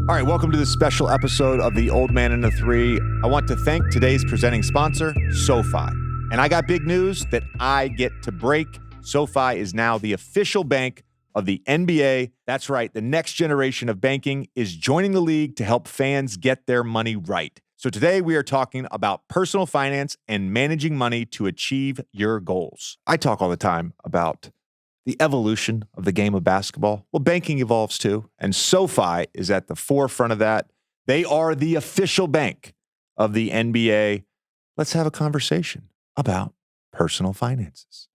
All right, welcome to this special episode of The Old Man and the Three. I want to thank today's presenting sponsor, Sofi. And I got big news that I get to break. Sofi is now the official bank of the NBA. That's right, the next generation of banking is joining the league to help fans get their money right. So today we are talking about personal finance and managing money to achieve your goals. I talk all the time about the evolution of the game of basketball. Well, banking evolves too, and SoFi is at the forefront of that. They are the official bank of the NBA. Let's have a conversation about personal finances.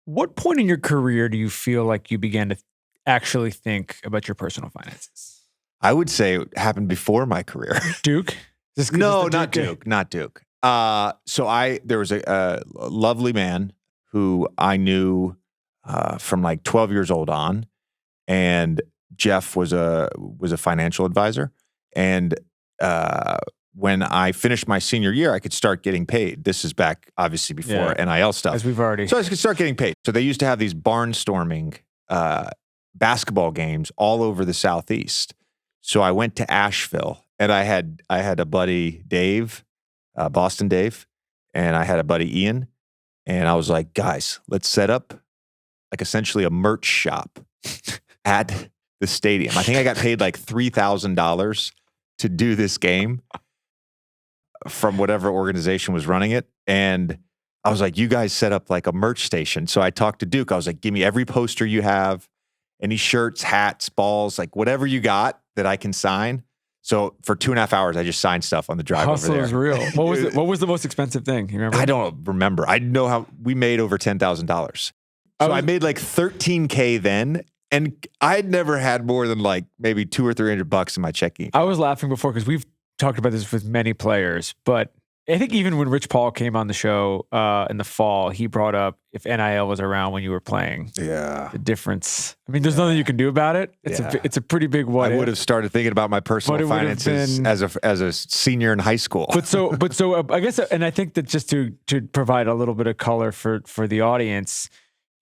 What point in your career do you feel like you began to actually think about your personal finances? I would say it happened before my career. Duke? No, not Duke. There was a lovely man who I knew from like 12 years old on, and Jeff was a financial advisor. And when I finished my senior year, I could start getting paid. This is back obviously before NIL stuff. As we've already. So I could start getting paid. So they used to have these barnstorming basketball games all over the Southeast. So I went to Asheville, and I had a buddy, Dave, Boston Dave, and I had a buddy, Ian. And I was like, guys, let's set up like essentially a merch shop at the stadium. I think I got paid like $3,000 to do this game from whatever organization was running it. And I was like, you guys set up like a merch station. So I talked to Duke. I was like, give me every poster you have, any shirts, hats, balls, like whatever you got that I can sign. So for 2.5 hours, I just signed stuff on the drive over there. Hustle is real. What was the most expensive thing? You remember? I don't remember. I know how we made over $10,000. So I made like $13K then, and I had never had more than like maybe $200 or $300 in my checking. I was laughing before because we've talked about this with many players, but I think even when Rich Paul came on the show in the fall, he brought up if NIL was around when you were playing. Yeah. The difference. I mean, there's nothing you can do about it. It's a pretty big what I would have started thinking about my personal finances as a senior in high school. But so I guess, and I think that just to provide a little bit of color for the audience,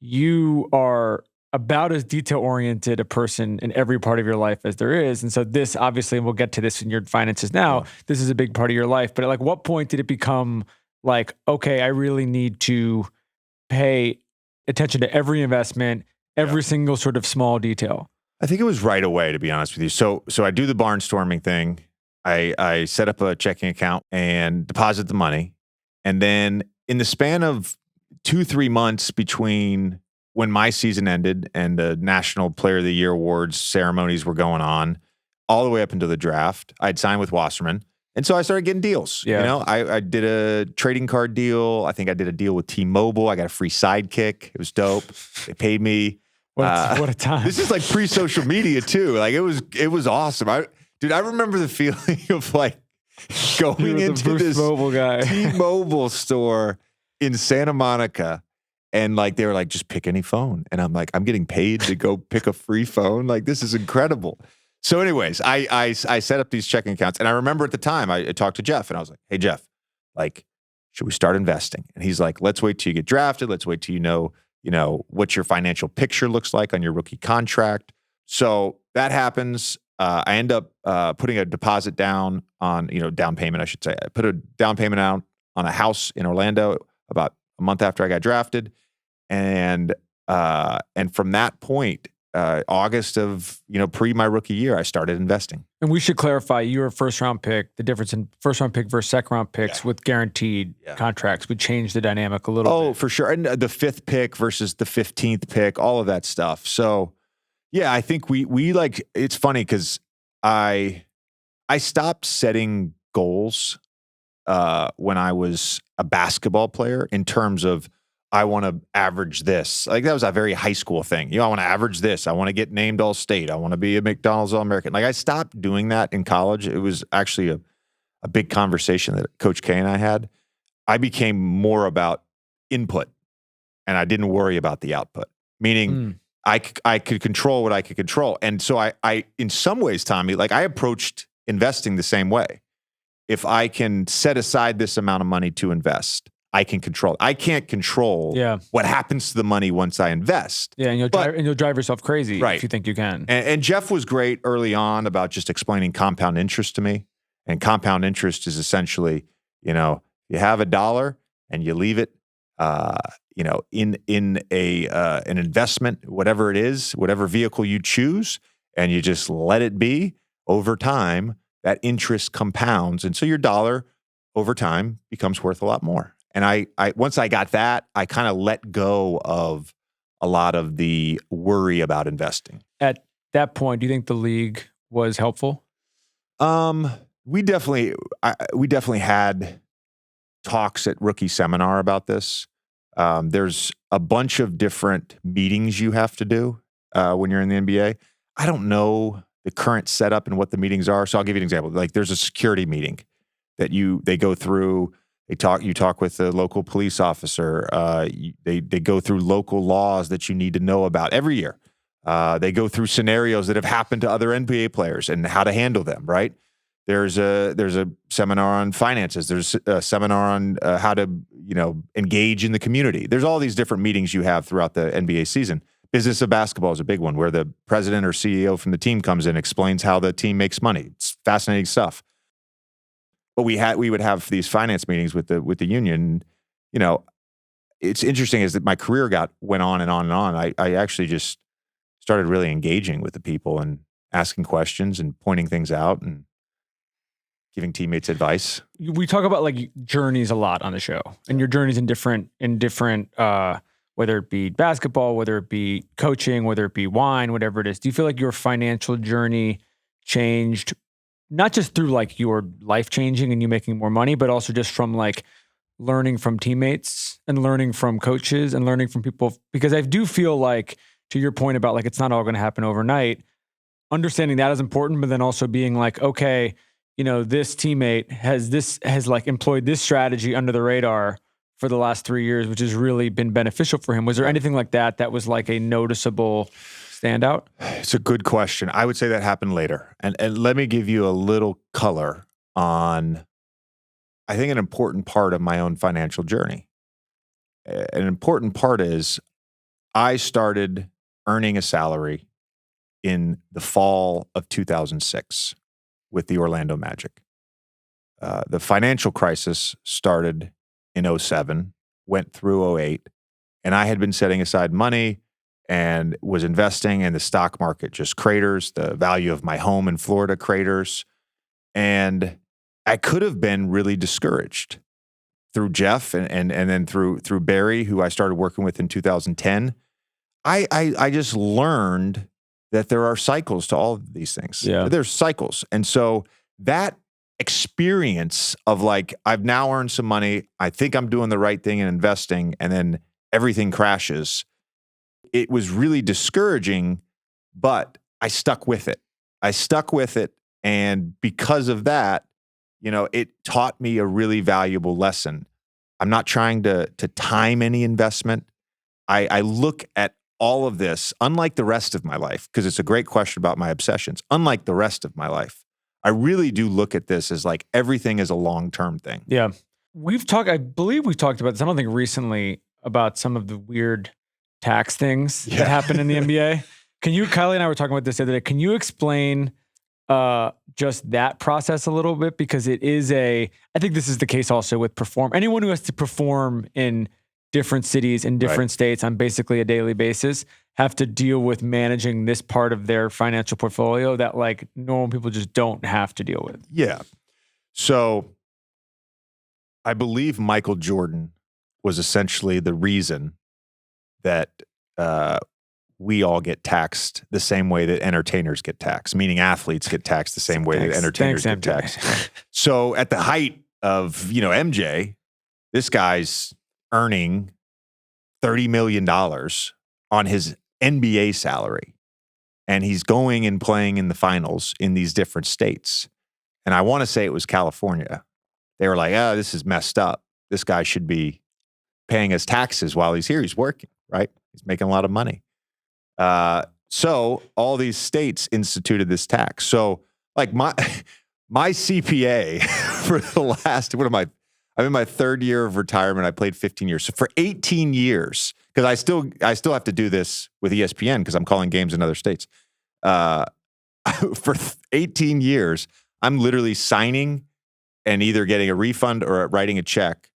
you are about as detail-oriented a person in every part of your life as there is. And so this, obviously, and we'll get to this in your finances now, this is a big part of your life. But at like what point did it become like, okay, I really need to pay attention to every investment, every single sort of small detail? I think it was right away, to be honest with you. So I do the barnstorming thing. I set up a checking account and deposit the money. And then in the span of 2-3 months between when my season ended and the National Player of the Year awards ceremonies were going on, all the way up into the draft, I'd signed with Wasserman. And so I started getting deals. Yeah. You know, I did a trading card deal. I think I did a deal with T-Mobile. I got a free sidekick. It was dope. They paid me. What a time. This is like pre-social media too. Like it was awesome. I remember the feeling of like going into this T-Mobile store in Santa Monica, and like they were like, just pick any phone. And I'm like, I'm getting paid to go pick a free phone. Like, this is incredible. So anyways, I set up these checking accounts. And I remember at the time I talked to Jeff, and I was like, hey, Jeff, like, should we start investing? And he's like, let's wait till you get drafted. Let's wait till you know what your financial picture looks like on your rookie contract. So that happens. I end up putting a deposit down on, down payment, I should say. I put a down payment out on a house in Orlando about a month after I got drafted. And from that point, August of, pre my rookie year, I started investing. And we should clarify, you were a first round pick. The difference in first round pick versus second round picks with guaranteed contracts would change the dynamic a little bit. Oh, for sure. And the 5th pick versus the 15th pick, all of that stuff. So yeah, I think we like, it's funny because I stopped setting goals when I was a basketball player in terms of, I want to average this. Like that was a very high school thing. I want to average this. I want to get named All-State. I want to be a McDonald's All-American. Like I stopped doing that in college. It was actually a big conversation that Coach K and I had. I became more about input, and I didn't worry about the output. Meaning I could control what I could control. And so I in some ways, Tommy, like I approached investing the same way. If I can set aside this amount of money to invest, I can control. I can't control what happens to the money once I invest. Yeah, and you'll drive yourself crazy if you think you can. And Jeff was great early on about just explaining compound interest to me. And compound interest is essentially, you have $1 and you leave it, in an investment, whatever it is, whatever vehicle you choose, and you just let it be. Over time, that interest compounds, and so your dollar over time becomes worth a lot more. And I once I got that, I kind of let go of a lot of the worry about investing. At that point, do you think the league was helpful? We definitely had talks at rookie seminar about this. There's a bunch of different meetings you have to do when you're in the NBA. I don't know the current setup and what the meetings are, so I'll give you an example. Like there's a security meeting that they go through. You talk with the local police officer. They go through local laws that you need to know about every year. They go through scenarios that have happened to other NBA players and how to handle them, right? There's a seminar on finances. There's a seminar on how to, engage in the community. There's all these different meetings you have throughout the NBA season. Business of basketball is a big one where the president or CEO from the team comes in, explains how the team makes money. It's fascinating stuff. But we would have these finance meetings with the union. It's interesting is that my career went on and on and on. I actually just started really engaging with the people and asking questions and pointing things out and giving teammates advice. We talk about like journeys a lot on the show, and your journeys in different whether it be basketball, whether it be coaching, whether it be wine, whatever it is. Do you feel like your financial journey changed? Not just through like your life changing and you making more money, but also just from like learning from teammates and learning from coaches and learning from people. Because I do feel like, to your point about like, it's not all going to happen overnight, understanding that is important, but then also being like, okay, this teammate has like employed this strategy under the radar for the last 3 years, which has really been beneficial for him. Was there anything like that was like a noticeable standout? It's a good question. I would say that happened later. And let me give you a little color on, I think, an important part of my own financial journey. An important part is I started earning a salary in the fall of 2006 with the Orlando Magic. The financial crisis started in 2007, went through 2008, and I had been setting aside money and was investing, and the stock market just craters. The value of my home in Florida craters. And I could have been really discouraged through Jeff and then through Barry, who I started working with in 2010. I just learned that there are cycles to all of these things. Yeah. There's cycles. And so that experience of like, I've now earned some money, I think I'm doing the right thing in investing, and then everything crashes. It was really discouraging, but I stuck with it. And because of that, it taught me a really valuable lesson. I'm not trying to time any investment. I look at all of this, unlike the rest of my life, because it's a great question about my obsessions. Unlike the rest of my life, I really do look at this as like everything is a long-term thing. Yeah. I believe we've talked about this, I don't think recently, about some of the weird tax things that happen in the NBA. Kylie and I were talking about this the other day. Can you explain just that process a little bit? Because I think this is the case also with anyone who has to perform in different cities, in different states on basically a daily basis, have to deal with managing this part of their financial portfolio that like normal people just don't have to deal with. Yeah. So I believe Michael Jordan was essentially the reason that we all get taxed the same way that entertainers get taxed, meaning athletes get taxed the same way that entertainers get taxed. So at the height of, MJ, this guy's earning $30 million on his NBA salary, and he's going and playing in the finals in these different states. And I want to say it was California. They were like, this is messed up. This guy should be paying his taxes while he's here. He's working, right? He's making a lot of money. So all these states instituted this tax. So like my CPA for the last, I'm in my third year of retirement. I played 15 years. So for 18 years, because I still have to do this with ESPN because I'm calling games in other states. For 18 years, I'm literally signing and either getting a refund or writing a check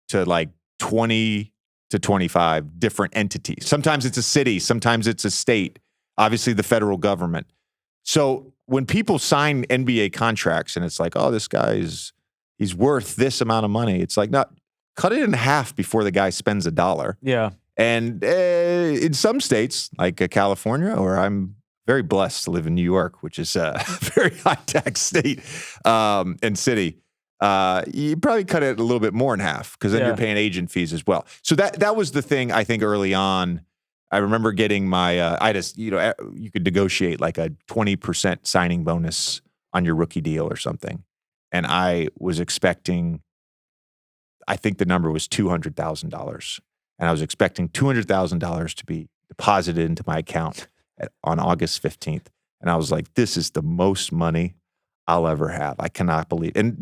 to like 20 to 25 different entities. Sometimes it's a city, sometimes it's a state, obviously the federal government. So when people sign NBA contracts and it's like, oh, this guy he's worth this amount of money. It's like, not cut it in half before the guy spends $1. Yeah. And in some states, like California, or I'm very blessed to live in New York, which is a very high-tax state and city, you probably cut it a little bit more in half because then you're paying agent fees as well. So that was the thing I think early on. I remember getting my, you could negotiate like a 20% signing bonus on your rookie deal or something. And I was expecting, I think the number was $200,000. And I was expecting $200,000 to be deposited into my account on August 15th. And I was like, this is the most money I'll ever have. I cannot believe it. And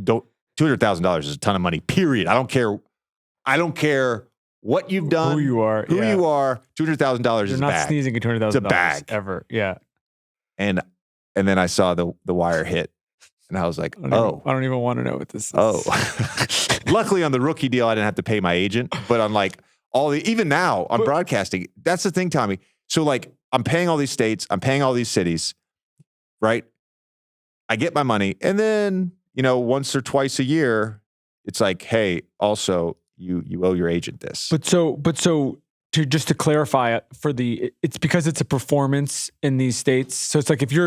$200,000 is a ton of money, period. I don't care what you've done, who you are. $200,000 is a bag. You're not sneezing at $200,000. It's a bag. Ever. Yeah. And then I saw the wire hit. And I was like, I don't even want to know what this is. Oh. Luckily on the rookie deal, I didn't have to pay my agent. But on like even now on broadcasting, that's the thing, Tommy. So like I'm paying all these states, I'm paying all these cities, right? I get my money. And then, once or twice a year, it's like, hey, also you owe your agent this. But so just to clarify it's because it's a performance in these states. So it's like if you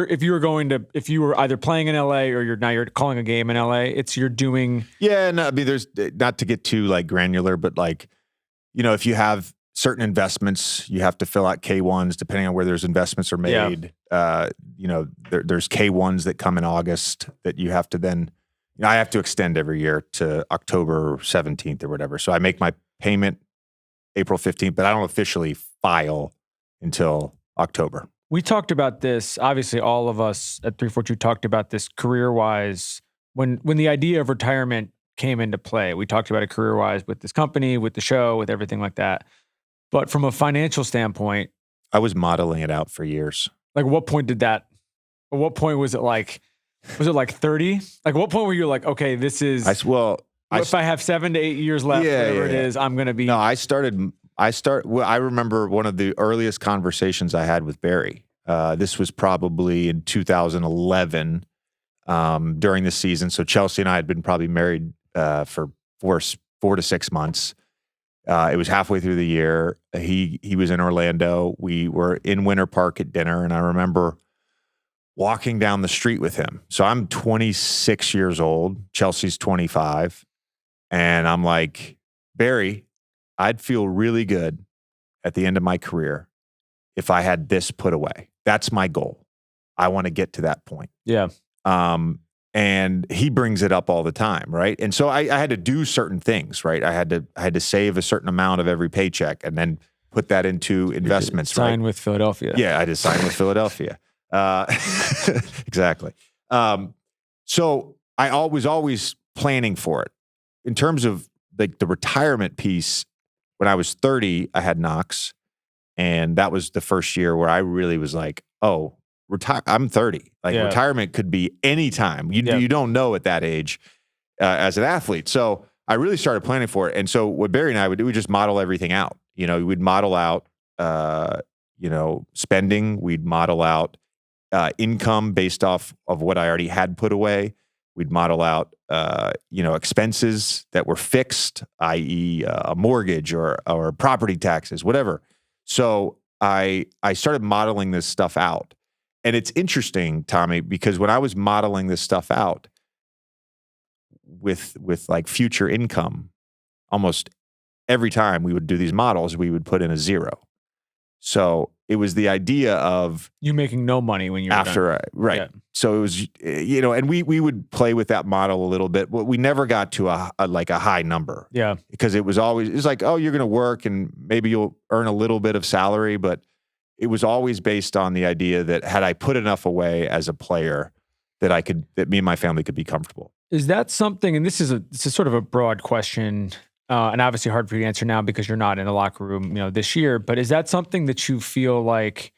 were either playing in LA or you're calling a game in LA, you're doing. Yeah. No, I mean, there's not to get too like granular, but like, if you have certain investments, you have to fill out K1s depending on where those investments are made. Yeah. There's K1s that come in August that you have to then, I have to extend every year to October 17th or whatever. So I make my payment April 15th, but I don't officially file until October. We talked about this, obviously all of us at 342 talked about this career-wise. When the idea of retirement came into play, we talked about it career-wise with this company, with the show, with everything like that. But from a financial standpoint, I was modeling it out for years. Like what point was it like 30? Like what point were you like, okay, this is, if I have 7 to 8 years left, whatever it is, I'm going to be. No, I remember one of the earliest conversations I had with Barry. This was probably in 2011 during the season. So Chelsea and I had been probably married for 4 to 6 months. It was halfway through the year. He was in Orlando. We were in Winter Park at dinner, and I remember walking down the street with him. So I'm 26 years old. Chelsea's 25. And I'm like, Barry, I'd feel really good at the end of my career if I had this put away. That's my goal. I want to get to that point. Yeah. And he brings it up all the time, right? And so I had to do certain things, right? I had to save a certain amount of every paycheck and then put that into investments. Sign with Philadelphia. Yeah, I did sign with Philadelphia. Exactly. So I was always planning for it. In terms of like the retirement piece, when I was 30, I had Knox, and that was the first year where I really was like, "Oh, I'm 30. Like retirement could be any time. You don't know at that age as an athlete." So I really started planning for it. And so what Barry and I would do, we just model everything out. We'd model out, spending. We'd model out income based off of what I already had put away. We'd model out, expenses that were fixed, i.e. A mortgage or property taxes, whatever. So I started modeling this stuff out. And it's interesting, Tommy, because when I was modeling this stuff out with like future income, almost every time we would do these models, we would put in a 0. So it was the idea of you making no money when you're after, right? Yeah. So it was, and we would play with that model a little bit, but we never got to a high number. Yeah, because it was like, oh, you're going to work and maybe you'll earn a little bit of salary, but it was always based on the idea that had I put enough away as a player, that me and my family could be comfortable. Is that something, and this is sort of a broad question, and obviously hard for you to answer now because you're not in a locker room, this year, but is that something that you feel like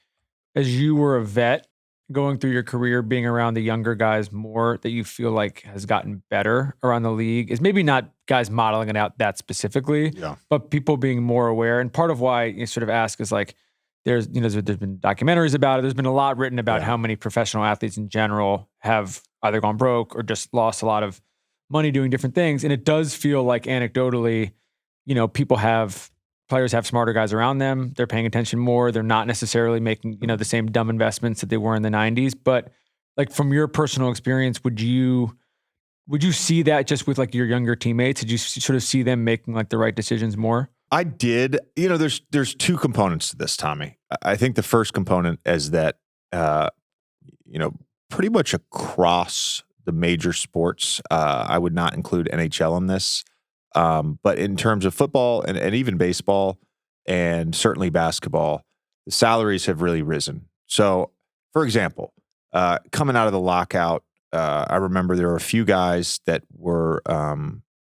as you were a vet going through your career, being around the younger guys more, that you feel like has gotten better around the league? Is maybe not guys modeling it out that specifically, but people being more aware. And part of why you sort of ask is like, there's been documentaries about it. There's been a lot written about how many professional athletes in general have either gone broke or just lost a lot of money doing different things. And it does feel like anecdotally, players have smarter guys around them. They're paying attention more. They're not necessarily making, the same dumb investments that they were in the 90s. But like from your personal experience, would you see that just with like your younger teammates? Did you sort of see them making like the right decisions more? I did. There's two components to this, Tommy. I think the first component is that, pretty much across the major sports, I would not include NHL in this. But in terms of football and even baseball and certainly basketball, the salaries have really risen. So, for example, coming out of the lockout, I remember there were a few guys that were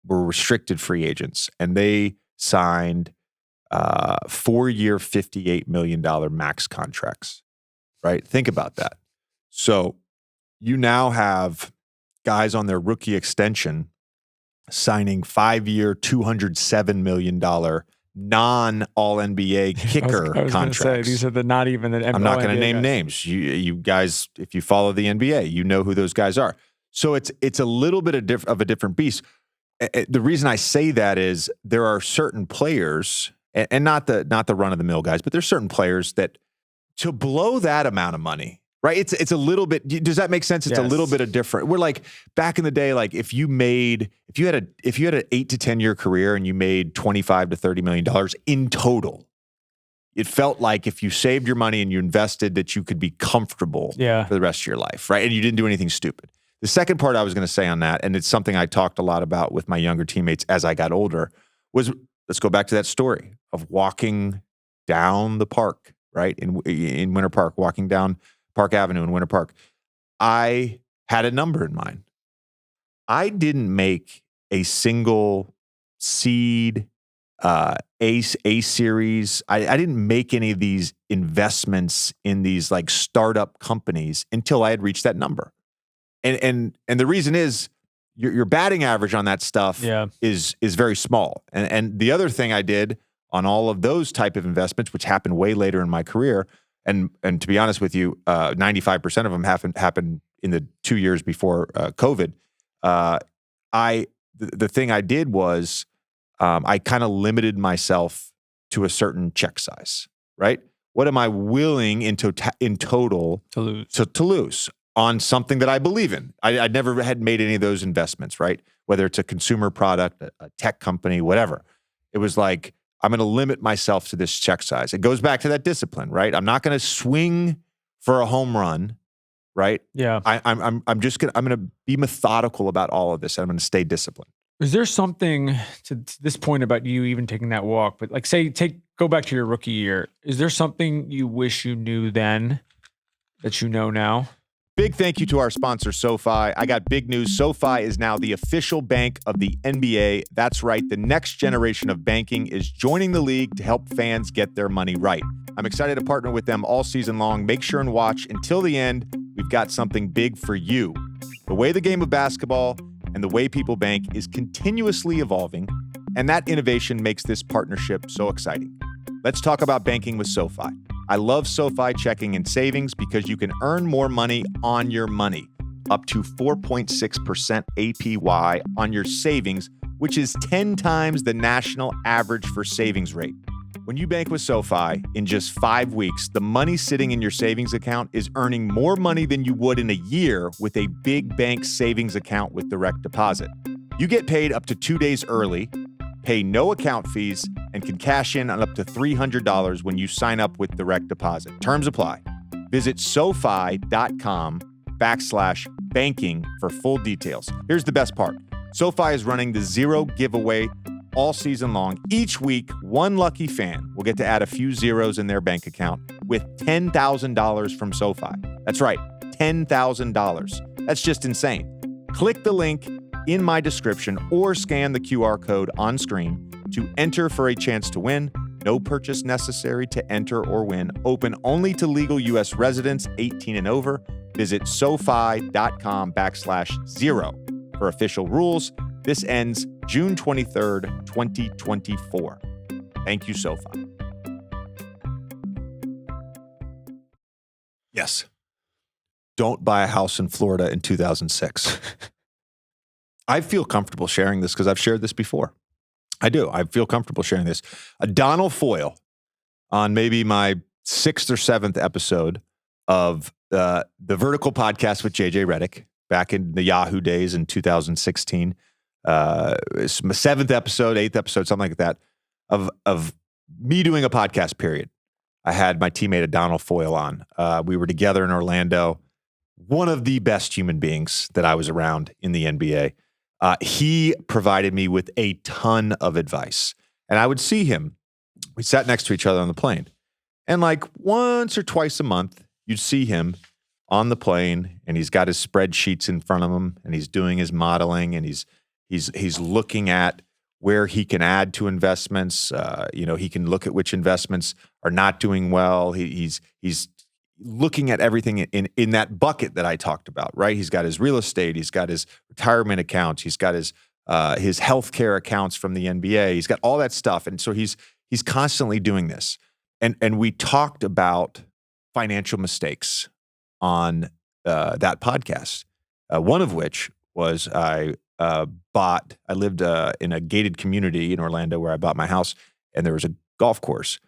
restricted free agents, and they signed 4-year, $58 million max contracts, right? Think about that. So you now have guys on their rookie extension signing 5-year, $207 million non-All-NBA kicker I was contracts. Say, these are the not even the NBA. I'm not going to name names. You guys, if you follow the NBA, you know who those guys are. So it's a little bit of a different beast. The reason I say that is there are certain players, and not the run-of-the-mill guys, but there's certain players that to blow that amount of money, right? It's a little bit. Does that make sense? It's a little bit of different. We're like back in the day, like if you had an 8 to 10 year career and you made $25 to $30 million in total, it felt like if you saved your money and you invested that you could be comfortable for the rest of your life, right? And you didn't do anything stupid. The second part I was going to say on that, and it's something I talked a lot about with my younger teammates as I got older, was let's go back to that story of walking down the park, right? In Winter Park, walking down Park Avenue in Winter Park. I had a number in mind. I didn't make a single seed, A series. I didn't make any of these investments in these like startup companies until I had reached that number. And the reason is your batting average on that stuff is very small. And the other thing I did on all of those type of investments, which happened way later in my career, and to be honest with you, 95% of them happened in the 2 years before COVID. The thing I did was I kind of limited myself to a certain check size, right? What am I willing in total to lose on something that I believe in? I never had made any of those investments, right? Whether it's a consumer product, a tech company, whatever. It was like, I'm going to limit myself to this check size. It goes back to that discipline, right? I'm not going to swing for a home run, right? Yeah. I'm going to be methodical about all of this. And I'm going to stay disciplined. Is there something to this point about you even taking that walk, but like go back to your rookie year. Is there something you wish you knew then that you know now? Big thank you to our sponsor, Sofi. I got big news. Sofi is now the official bank of the NBA. That's right. The next generation of banking is joining the league to help fans get their money right. I'm excited to partner with them all season long. Make sure and watch until the end. We've got something big for you. The way the game of basketball and the way people bank is continuously evolving, and that innovation makes this partnership so exciting. Let's talk about banking with Sofi. I love Sofi checking and savings because you can earn more money on your money, up to 4.6% APY on your savings, which is 10 times the national average for savings rate. When you bank with Sofi, in just 5 weeks, the money sitting in your savings account is earning more money than you would in a year with a big bank savings account with direct deposit. You get paid up to 2 days early, pay no account fees, and can cash in on up to $300 when you sign up with direct deposit. Terms apply. Visit SoFi.com/banking for full details. Here's the best part. Sofi is running the Zero giveaway all season long. Each week, one lucky fan will get to add a few zeros in their bank account with $10,000 from Sofi. That's right, $10,000. That's just insane. Click the link in my description or scan the QR code on screen to enter for a chance to win. No purchase necessary to enter or win. Open only to legal U.S. residents 18 and over. Visit SoFi.com/0 for official rules. This ends June 23rd, 2024. Thank you, SoFi. Yes. Don't buy a house in Florida in 2006. I feel comfortable sharing this because I've shared this before. I do. I feel comfortable sharing this. Donald Foyle, on maybe my 6th or 7th episode of the Vertical podcast with JJ Redick back in the Yahoo days in 2016. It's my 7th episode, 8th episode, something like that, of me doing a podcast, period. I had my teammate Donald Foyle on. We were together in Orlando. One of the best human beings that I was around in the NBA. He provided me with a ton of advice. And I would see him. We sat next to each other on the plane. And like once or twice a month, you'd see him on the plane, and he's got his spreadsheets in front of him, and he's doing his modeling, and he's looking at where he can add to investments. He can look at which investments are not doing well. He's looking at everything in that bucket that I talked about, right? He's got his real estate, he's got his retirement accounts, he's got his healthcare accounts from the NBA, he's got all that stuff, and so he's constantly doing this. And we talked about financial mistakes on that podcast. One of which was I lived in a gated community in Orlando where I bought my house, and there was a golf course,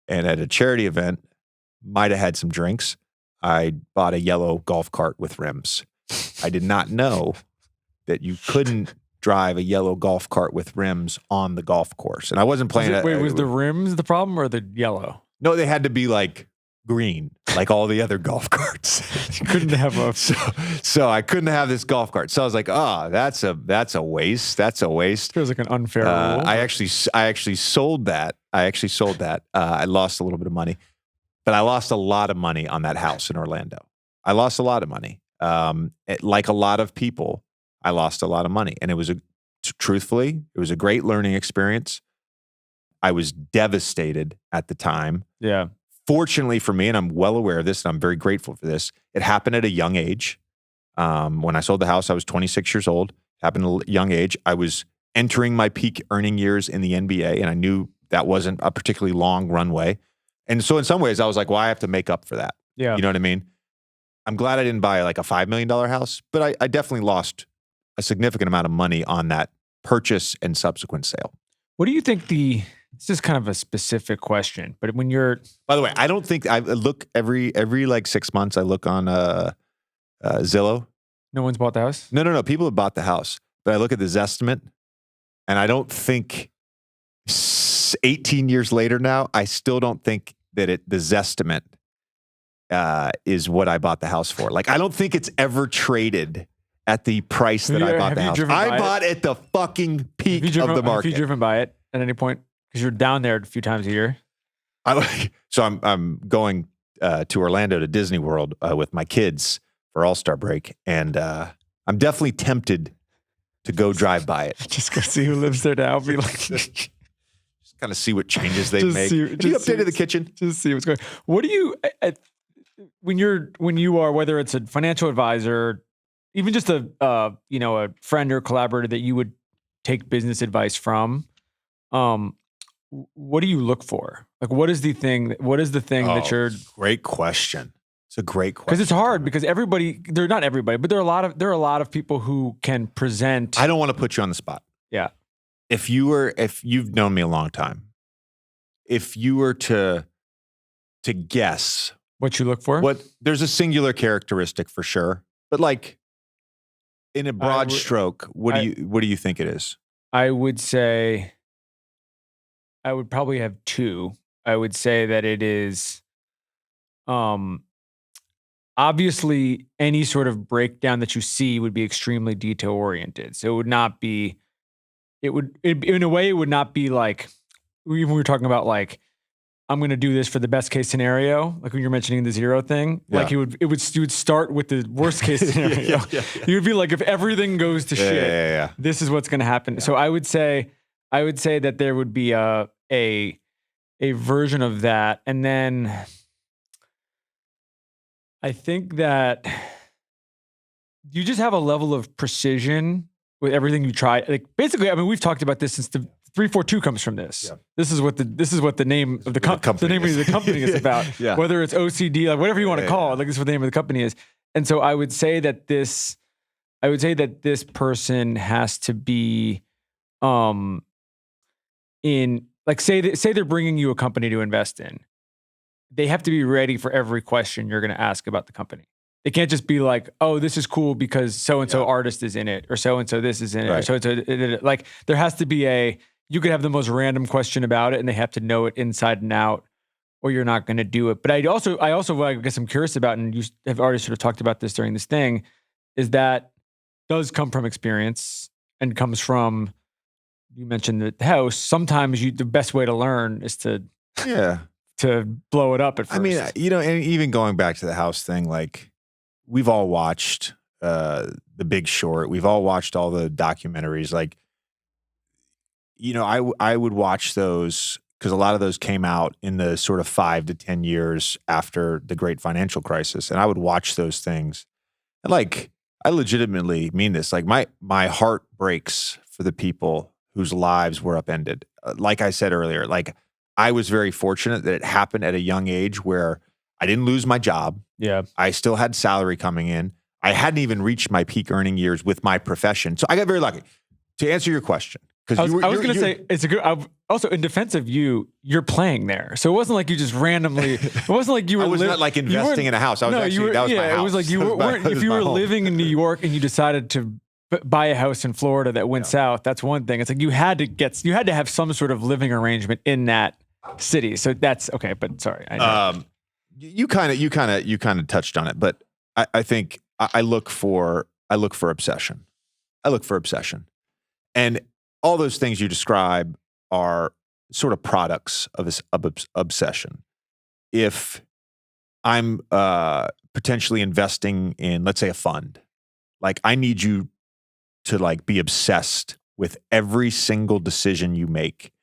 and at a charity event. Might have had some drinks. I bought a yellow golf cart with rims. I did not know that you couldn't drive a yellow golf cart with rims on the golf course. And I wasn't playing it. Wait, was the rims the problem or the yellow? No, they had to be like green, like all the other golf carts. You couldn't have a so I couldn't have this golf cart. So I was like, that's a waste. That's a waste. Feels like an unfair rule. I actually sold that. I lost a little bit of money. But I lost a lot of money on that house in Orlando. I lost a lot of money. Like a lot of people, I lost a lot of money. And truthfully, it was a great learning experience. I was devastated at the time. Yeah. Fortunately for me, and I'm well aware of this, and I'm very grateful for this, it happened at a young age. When I sold the house, I was 26 years old. It happened at a young age. I was entering my peak earning years in the NBA, and I knew that wasn't a particularly long runway. And so in some ways, I was like, well, I have to make up for that. Yeah. You know what I mean? I'm glad I didn't buy like a $5 million house, but I definitely lost a significant amount of money on that purchase and subsequent sale. What do you think this is kind of a specific question, but when you're... By the way, I don't think, I look every like 6 months, I look on Zillow. No one's bought the house? No. People have bought the house, but I look at the Zestimate, and I don't think... 18 years later now, I still don't think that the Zestimate is what I bought the house for. Like, I don't think it's ever traded at the price that I bought the house. I bought at the fucking peak of the market. Have you driven by it at any point? Because you're down there a few times a year. So I'm going to Orlando to Disney World with my kids for All-Star break, and I'm definitely tempted to go drive by it. Just go see who lives there now. Be like... kind of see what changes they make. Have you updated the kitchen? Just see what's going on. What do you, when you are, whether it's a financial advisor, even just a friend or collaborator that you would take business advice from, what do you look for? Like, what is the thing that you're... Great question. It's a great question. Because it's hard because not everybody, but there are a lot of people who can present. I don't want to put you on the spot. Yeah. If you've known me a long time, if you were to guess what you look for, there's a singular characteristic for sure, but like in a broad stroke, what do you think it is? I would say I would probably have two. I would say that it is, obviously any sort of breakdown that you see would be extremely detail oriented. So it would not be. In a way, it would not be like, even we were talking about like I'm going to do this for the best case scenario. Like when you're mentioning the zero thing, like you would start with the worst case scenario. You would be like, if everything goes to shit, this is what's going to happen. So I would say that there would be a version of that. And then I think that you just have a level of precision with everything you try. Like basically, I mean, we've talked about this since the 342 comes from this. Yeah. This is what the name of the company is about. Whether it's OCD, like whatever you want to call it, like this is what the name of the company is. And so I would say that this person has to be in, like, say they're bringing you a company to invest in. They have to be ready for every question you're going to ask about the company. They can't just be like, oh, this is cool because so-and-so artist is in it, or so-and-so this is in it, or so-and-so. Like, there has to be you could have the most random question about it and they have to know it inside and out, or you're not going to do it. But I also, I guess I'm curious about, and you have already sort of talked about this during this thing, is that does come from experience and comes from, you mentioned the house. Sometimes the best way to learn is to blow it up at first. I mean, and even going back to the house thing, like we've all watched The Big Short. We've all watched all the documentaries. Like, I would watch those because a lot of those came out in the sort of 5 to 10 years after the great financial crisis. And I would watch those things. And like, I legitimately mean this. Like my heart breaks for the people whose lives were upended. Like I said earlier, like I was very fortunate that it happened at a young age where I didn't lose my job. Yeah. I still had salary coming in. I hadn't even reached my peak earning years with my profession. So I got very lucky. To answer your question, I was going to say, it's a good, also in defense of you're playing there. So it wasn't like you just randomly, it wasn't like you were, I was not like investing in a house. I was that was my house. It was like if you were living in New York and you decided to buy a house in Florida that went south, that's one thing. It's like you had to have some sort of living arrangement in that city. So that's okay, but sorry. I know. You kind of touched on it, but I think I look for obsession. I look for obsession. And all those things you describe are sort of products of this obsession. If I'm potentially investing in, let's say, a fund, like I need you to like be obsessed with every single decision you make,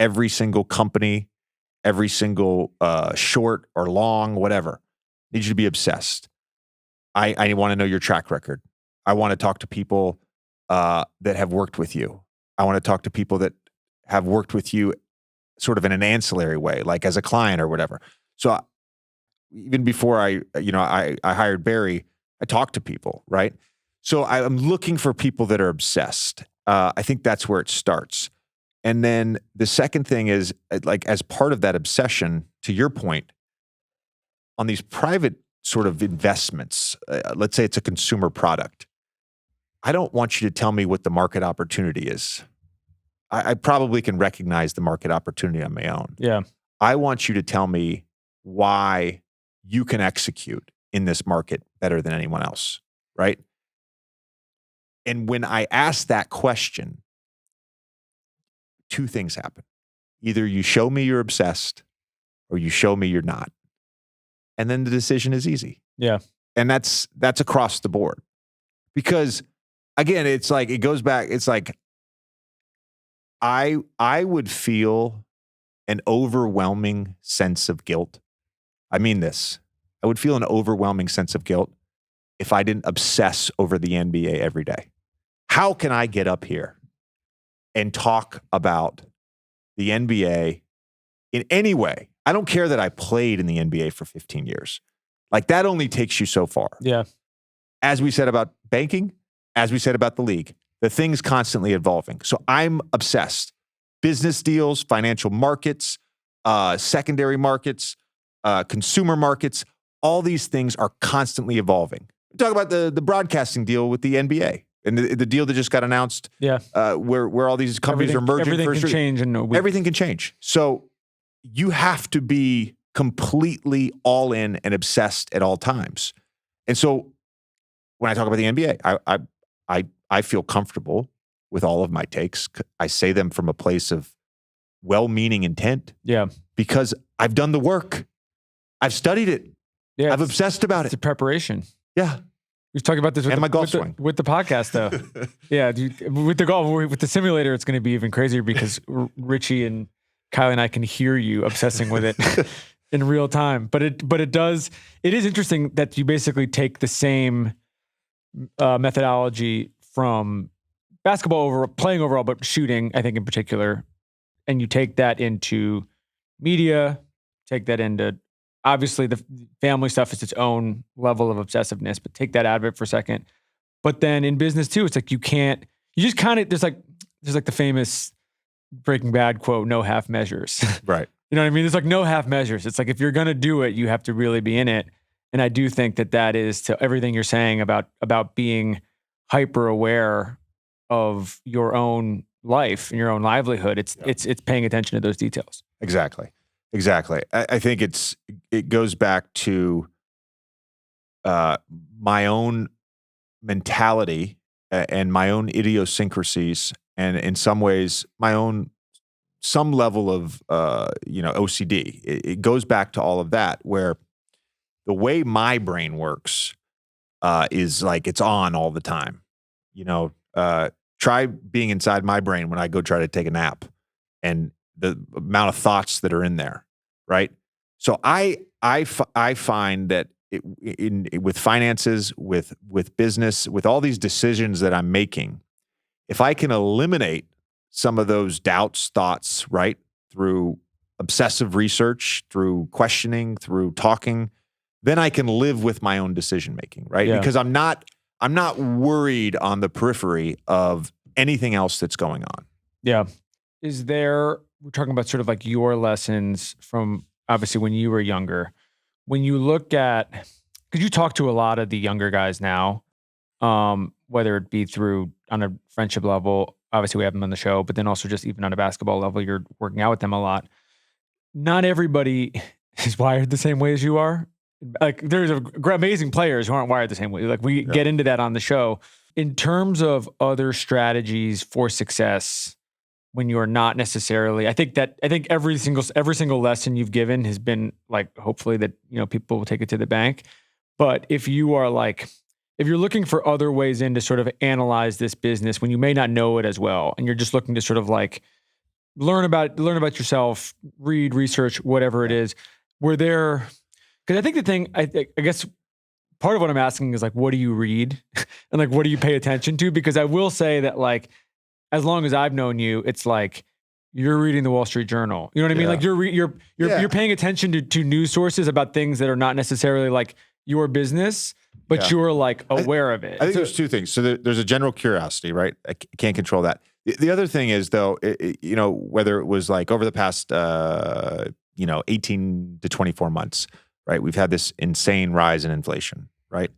every single company, every single short or long, whatever. I need you to be obsessed. I want to know your track record. I want to talk to people that have worked with you. I want to talk to people that have worked with you sort of in an ancillary way, like as a client or whatever. So even before I hired Barry, I talked to people, right? So I'm looking for people that are obsessed. I think that's where it starts. And then the second thing is, like, as part of that obsession, to your point, on these private sort of investments, let's say it's a consumer product, I don't want you to tell me what the market opportunity is. I probably can recognize the market opportunity on my own. Yeah. I want you to tell me why you can execute in this market better than anyone else, right? And when I ask that question, two things happen. Either you show me you're obsessed or you show me you're not. And then the decision is easy. Yeah. And that's across the board. Because again, it's like, it goes back, it's like, I would feel an overwhelming sense of guilt. I mean this. I would feel an overwhelming sense of guilt if I didn't obsess over the NBA every day. How can I get up here and talk about the NBA in any way? I don't care that I played in the NBA for 15 years. Like, that only takes you so far. Yeah. As we said about banking, as we said about the league, the thing's constantly evolving. So I'm obsessed. Business deals, financial markets, secondary markets, consumer markets, all these things are constantly evolving. Talk about the broadcasting deal with the NBA and the deal that just got announced. Yeah. Where all these companies are merging. Everything can change in a week. Everything can change. So you have to be completely all in and obsessed at all times. And so when I talk about the NBA, I feel comfortable with all of my takes. I say them from a place of well-meaning intent. Yeah. Because I've done the work. I've studied it. Yeah, I've obsessed about it's it. a preparation. Yeah. We talked about this with, my golf swing. With the podcast, though. Yeah, with the golf, with the simulator, it's going to be even crazier because Richie and Kylie and I can hear you obsessing with it in real time. But it is interesting that you basically take the same methodology from basketball playing overall, but shooting, I think in particular, and you take that into media, take that into, obviously the family stuff is its own level of obsessiveness, but take that out of it for a second. But then in business too, it's like you just kind of, there's like the famous Breaking Bad quote, no half measures. Right. You know what I mean? There's like no half measures. It's like, if you're going to do it, you have to really be in it. And I do think that is to everything you're saying about being hyper aware of your own life and your own livelihood. It's paying attention to those details. Exactly. I think it goes back to my own mentality and my own idiosyncrasies, and in some ways some level of OCD. It goes back to all of that, where the way my brain works is like it's on all the time. Try being inside my brain when I go try to take a nap, and the amount of thoughts that are in there, right? So I find that with finances, with business, with all these decisions that I'm making, if I can eliminate some of those doubts, thoughts, right, through obsessive research, through questioning, through talking, then I can live with my own decision making, right? Yeah. Because I'm not worried on the periphery of anything else that's going on. Yeah. We're talking about sort of like your lessons from obviously when you were younger. When you look at, because you talk to a lot of the younger guys now, whether it be through on a friendship level, obviously we have them on the show, but then also just even on a basketball level, you're working out with them a lot. Not everybody is wired the same way as you are. Like there's amazing players who aren't wired the same way. Like we get into that on the show. In terms of other strategies for success, when you're not necessarily, I think every single lesson you've given has been like, hopefully that, people will take it to the bank. But if you're looking for other ways in to sort of analyze this business when you may not know it as well, and you're just looking to sort of like learn about yourself, read, research, whatever it is, because I think the thing, I guess part of what I'm asking is like, what do you read and like, what do you pay attention to? Because I will say that like, as long as I've known you, it's like you're reading the Wall Street Journal. You know what I mean? Like you're paying attention to news sources about things that are not necessarily like your business, but you're like aware of it. I think there's two things. So there's a general curiosity, right? I can't control that. The other thing is though, whether it was like over the past 18 to 24 months, right? We've had this insane rise in inflation, right?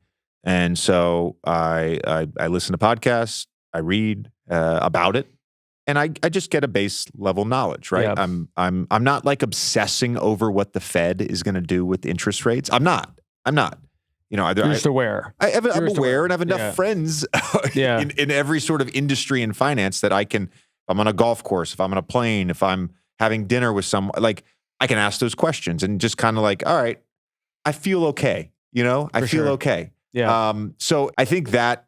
And so I listen to podcasts, I read about it, and I just get a base level knowledge, right? Yeah. I'm not like obsessing over what the Fed is going to do with interest rates. I'm not. You're just aware. I'm aware, and I have enough friends in every sort of industry and finance that I can. If I'm on a golf course, if I'm on a plane, if I'm having dinner with someone, like I can ask those questions and just kind of like, all right, I feel okay. I feel okay. Yeah. So I think that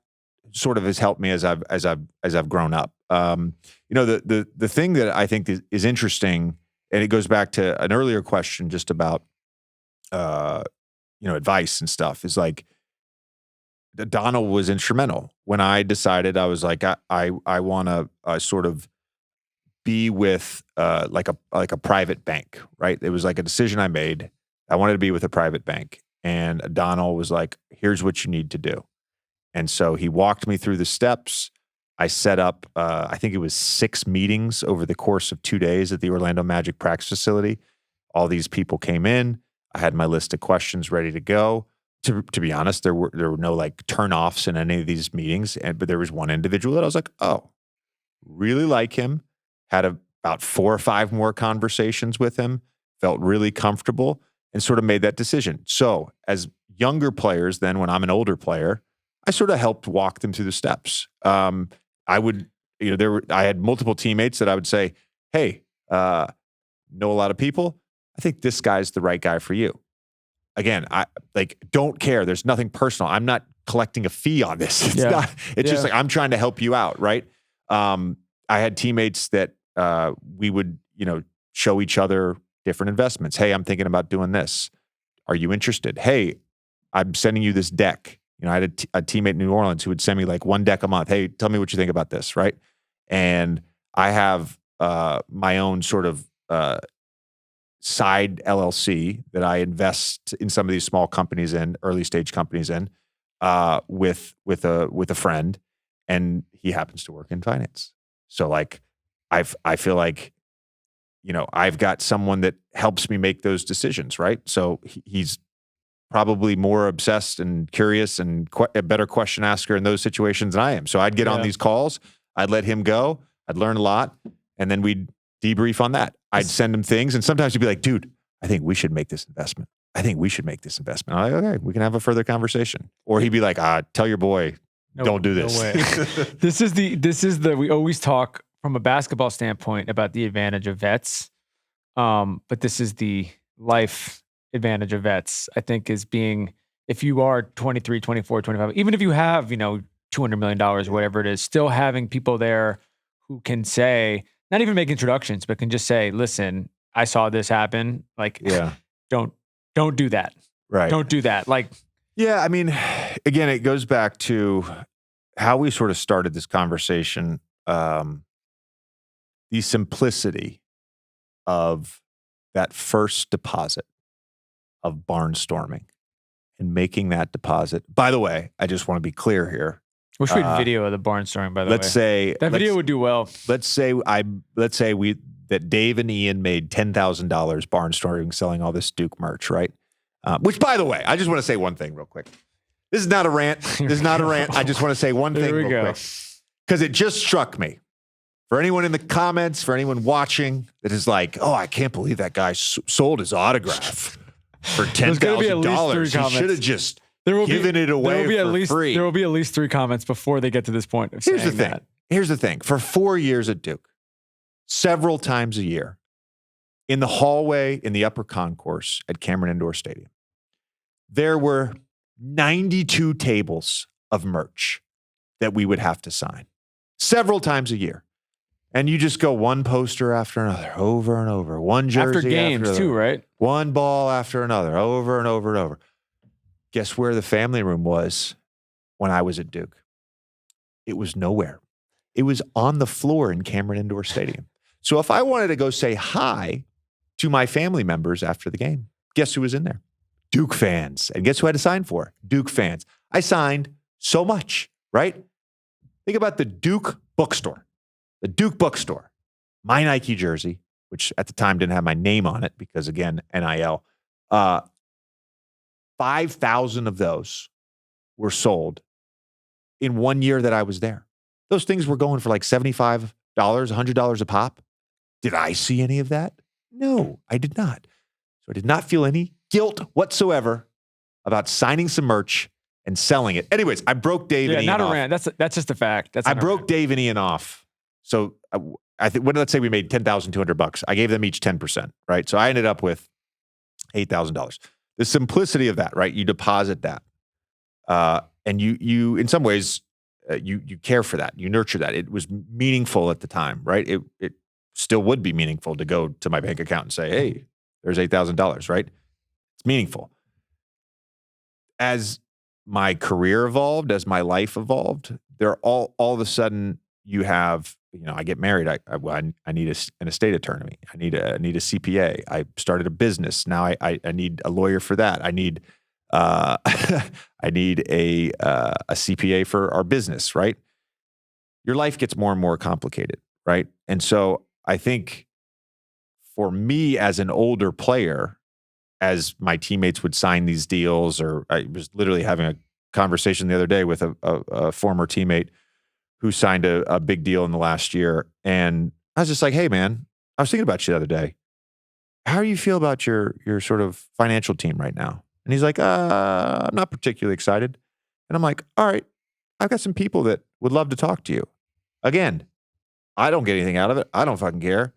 sort of has helped me as I've grown up. The thing that I think is interesting, and it goes back to an earlier question just about advice and stuff, is like Donald was instrumental when I decided I was like I want to sort of be with like a private bank, right? It was like a decision I made. I wanted to be with a private bank, and Donald was like, "Here's what you need to do." And so he walked me through the steps. I set up, I think it was 6 meetings over the course of 2 days at the Orlando Magic practice facility. All these people came in. I had my list of questions ready to go. To be honest, there were no like turnoffs in any of these meetings, but there was one individual that I was like, oh, really like him. Had about 4 or 5 more conversations with him. Felt really comfortable and sort of made that decision. So as younger players, then when I'm an older player, I sort of helped walk them through the steps. I had multiple teammates that I would say, hey, know a lot of people. I think this guy's the right guy for you. Again, I don't care. There's nothing personal. I'm not collecting a fee on this. It's just like, I'm trying to help you out. Right. I had teammates that we would, show each other different investments. Hey, I'm thinking about doing this. Are you interested? Hey, I'm sending you this deck. I had a teammate in New Orleans who would send me like one deck a month. Hey, tell me what you think about this. Right. And I have my own sort of side LLC that I invest in some of these small companies in, early stage companies in, with a friend, and he happens to work in finance. So like, I feel like, I've got someone that helps me make those decisions, right? So he's probably more obsessed and curious and a better question asker in those situations than I am. So I'd get on these calls, I'd let him go, I'd learn a lot, and then we'd debrief on that. I'd send him things, and sometimes he'd be like, dude, I think we should make this investment. I'm like, okay, we can have a further conversation. Or he'd be like, tell your boy, don't do this. No way. This is the, we always talk from a basketball standpoint about the advantage of vets. But this is the life advantage of vets, I think, is being, if you are 23, 24, 25, even if you have, $200 million or whatever it is, still having people there who can say, not even make introductions, but can just say, listen, I saw this happen. Like, don't do that. Right. Don't do that. Like, yeah, I mean, again, it goes back to how we sort of started this conversation. The simplicity of that first deposit of barnstorming and making that deposit. By the way, I just want to be clear here. Wish we had video of the barnstorming, by the way. Let's say that video would do well. Let's say that Dave and Ian made $10,000 barnstorming selling all this Duke merch, right? Which, by the way, I just want to say one thing real quick. This is not a rant. I just want to say one thing real quick. Because it just struck me. For anyone in the comments, for anyone watching that is like, oh, I can't believe that guy sold his autograph for $10,000. He should have just given it away for free. There will be at least 3 comments before they get to this point of saying that. Here's the thing. For 4 years at Duke, several times a year, in the hallway in the upper concourse at Cameron Indoor Stadium, there were 92 tables of merch that we would have to sign several times a year. And you just go one poster after another, over and over. One jersey after games after too, right? One ball after another, over and over and over. Guess where the family room was when I was at Duke? It was nowhere. It was on the floor in Cameron Indoor Stadium. So if I wanted to go say hi to my family members after the game, guess who was in there? Duke fans. And guess who I had to sign for? Duke fans. I signed so much, right? Think about the Duke bookstore. The Duke bookstore, my Nike jersey, which at the time didn't have my name on it because, again, NIL, 5,000 of those were sold in 1 year that I was there. Those things were going for like $75, $100 a pop. Did I see any of that? No, I did not. So I did not feel any guilt whatsoever about signing some merch and selling it. Anyways, I broke Dave and Ian off. Not a rant. That's just a fact. I broke Dave and Ian off. So I think, let's say we made $10,200. I gave them each 10%, right? So I ended up with $8,000. The simplicity of that, right? You deposit that, and you in some ways you care for that, you nurture that. It was meaningful at the time, right? It still would be meaningful to go to my bank account and say, hey, there's $8,000, right? It's meaningful. As my career evolved, as my life evolved, there all of a sudden you have. I get married. I need an estate attorney. I need a CPA. I started a business. Now I need a lawyer for that. I need I need a CPA for our business. Right. Your life gets more and more complicated. Right. And so I think for me as an older player, as my teammates would sign these deals, or I was literally having a conversation the other day with a former teammate who signed a big deal in the last year. And I was just like, hey, man, I was thinking about you the other day. How do you feel about your sort of financial team right now? And he's like, I'm not particularly excited. And I'm like, all right, I've got some people that would love to talk to you. Again, I don't get anything out of it. I don't fucking care.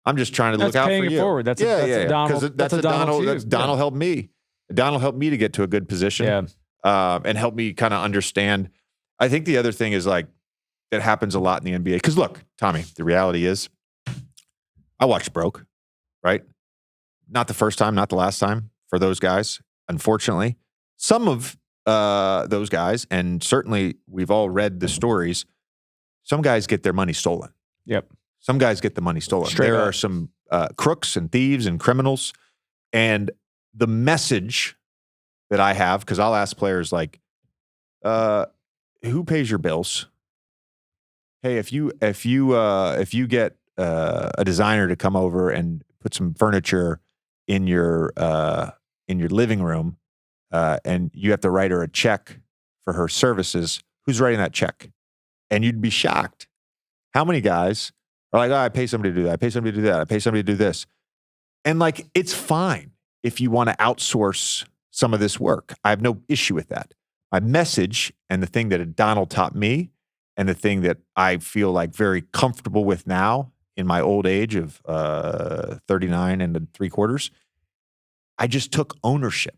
I'm just trying to look out for you. Paying it forward. That's a Donald. That's a Donald. Donald helped me. Donald helped me to get to a good position. And helped me kind of understand. I think the other thing is like that happens a lot in the NBA. Because look, Tommy, the reality is, I watched broke, right? Not the first time, not the last time for those guys. Unfortunately, some of those guys, and certainly we've all read the stories. Some guys get their money stolen. Yep. Some guys get the money stolen. There are some crooks and thieves and criminals. And the message that I have, because I'll ask players like, who pays your bills? Hey, if you get a designer to come over and put some furniture in your living room, and you have to write her a check for her services, who's writing that check? And you'd be shocked how many guys are like, oh, I pay somebody to do that. I pay somebody to do that. I pay somebody to do this. And like, it's fine if you want to outsource some of this work. I have no issue with that. My message and the thing that Donald taught me and the thing that I feel like very comfortable with now in my old age of 39 and 3/4, I just took ownership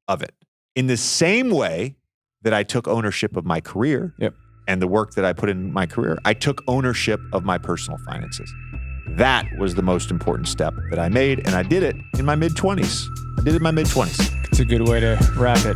of it in the same way that I took ownership of my career. Yep. And the work that I put in my career. I took ownership of my personal finances. That was the most important step that I made, and I did it in my mid-20s. It's a good way to wrap it.